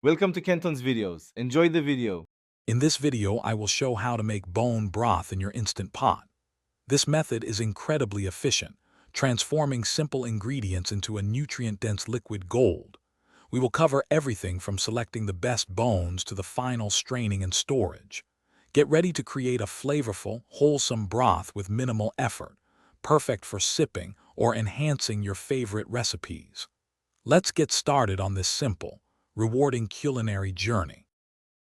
Welcome to Kenton's videos. Enjoy the video. In this video, I will show how to make bone broth in your Instant Pot. This method is incredibly efficient, transforming simple ingredients into a nutrient-dense liquid gold. We will cover everything from selecting the best bones to the final straining and storage. Get ready to create a flavorful, wholesome broth with minimal effort, perfect for sipping or enhancing your favorite recipes. Let's get started on this simple, rewarding culinary journey.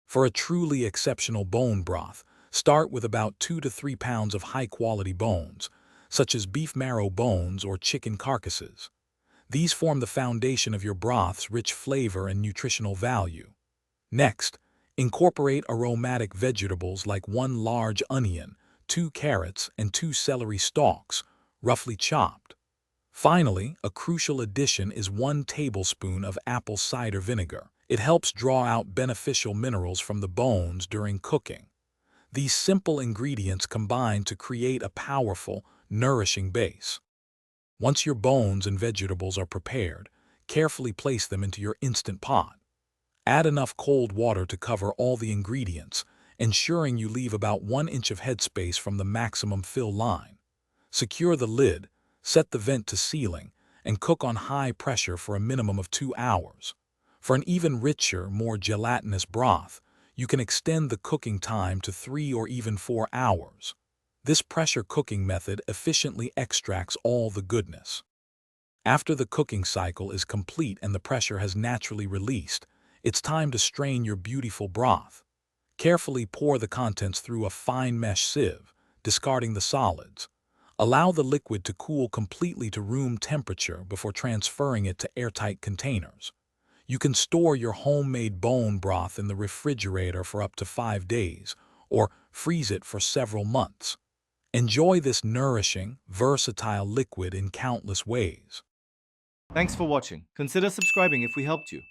For a truly exceptional bone broth, start with about 2 to 3 pounds of high-quality bones, such as beef marrow bones or chicken carcasses. These form the foundation of your broth's rich flavor and nutritional value. Next, incorporate aromatic vegetables like 1 large onion, 2 carrots, and 2 celery stalks, roughly chopped. Finally, a crucial addition is 1 tablespoon of apple cider vinegar. It helps draw out beneficial minerals from the bones during cooking. These simple ingredients combine to create a powerful, nourishing base. Once your bones and vegetables are prepared, carefully place them into your Instant Pot. Add enough cold water to cover all the ingredients, ensuring you leave about 1 inch of headspace from the maximum fill line. Secure the lid, set the vent to ceiling, and cook on high pressure for a minimum of 2 hours. For an even richer, more gelatinous broth, you can extend the cooking time to 3 or even 4 hours. This pressure cooking method efficiently extracts all the goodness. After the cooking cycle is complete and the pressure has naturally released, it's time to strain your beautiful broth. Carefully pour the contents through a fine mesh sieve, discarding the solids. Allow the liquid to cool completely to room temperature before transferring it to airtight containers. You can store your homemade bone broth in the refrigerator for up to 5 days, or freeze it for several months. Enjoy this nourishing, versatile liquid in countless ways. Thanks for watching. Consider subscribing if we helped you.